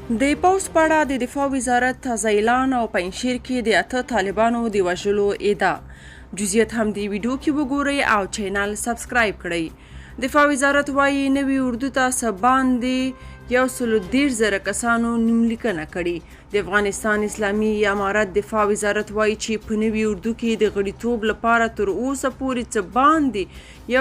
د پوځ په اړه د دفاع وزارت تازه اعلان او پنجشیر کې د 8 طالبانو د وژلو ادعا. جزئیات هم د ویډیو کې وګورئ او چینل سبسکرایب کړئ. دفاع وزارت وایي نوي اردو ته څه باندې 113,000 کسانو نوملیکنه کړې. د افغانستان اسلامي امارت دفاع وزارت وایي چې په نوي اردو کې د غړیتوب لپاره تر اوسه پورې څه باندې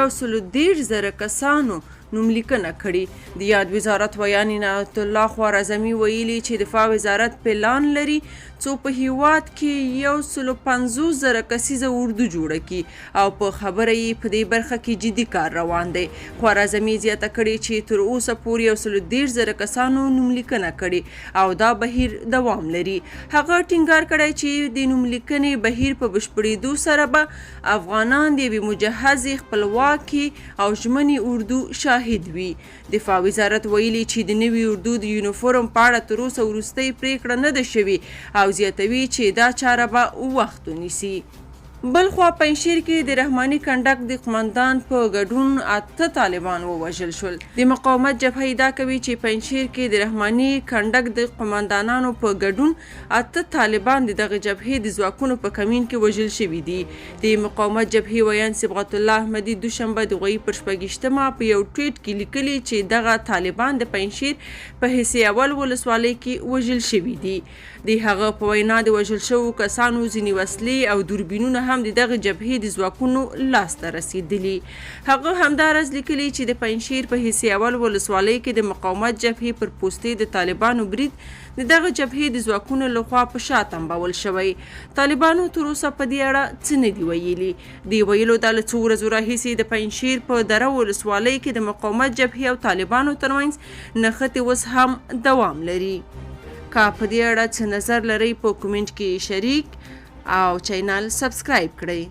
113,000 کسانو نوملیکنه کړې. د یاد وزارت ویان عنایت الله خوارزمي ویلي چې دفاع وزارت پلان لري څو په هیواد کې 150,000 کسیزه اردو جوړه کړي او په خبره یې په دې برخه کې جدي کار روان دی. خوارزمي زیاته کړې چې تر اوسه پورې 113,000 کسانو نوملیکنه کړي او دا بهیر دوام لري. هغه ټینګار کړی چې د نوملیکنې بهیر په بشپړېدو سره به افغانان د یوې مجهزې خپلواکي او ژمنې اردو شاهد وي. دفاع وزارت ویلي چې د نوي اردو د یونیفورم په اړه تر اوسه وروستۍ پریکړه نه ده شوې او زیاتوي چې دا چاره به وخت ونیسي. بلخوا پنجشیر کې د رحماني کنډک د قمندان په ګډون 8 طالبان ووژل شول. د مقاومت جبهه ادعا کوي چې پنجشیر کې د رحماني کنډک د قمندانانو په ګډون 8 طالبان د دغه جبهې د ځواکونو په کمین کې وژل شوي دي. د مقاومت جبهې ویان صبغت الله احمدي دوشنبه د غویي پر 14مه په یو ټویټ کې لیکلي چې دغه طالبان د پنجشیر په حصې اول ولسوالۍ کې وژل شوي دي. د هغه په وینا د وژل شوو کسانو ځینې وسلې او دوربینونه هم د دغه جبهې د ځواکونو لاسته رسیدلي. هغه همداراز لیکلي چې د پنجشیر په حصې اول ولسوالۍ کې د مقاومت جبهې پر پوستې د طالبانو برید د دغه جبهې د ځواکونو لخوا په شا تنبول شوی. طالبانو تر اوسه په دې اړه څه نه دي ویلي. د ویلو دا له څو ورځو راهیسې د پنجشیر په دره ولسوالۍ کې د مقاومت جبهې او طالبانو ترمنځ نښتې اوس هم دوام لري. که په دې اړه څه نظر لرئ په کومنټ کې شریک او چینل سبسکرایب کړئ.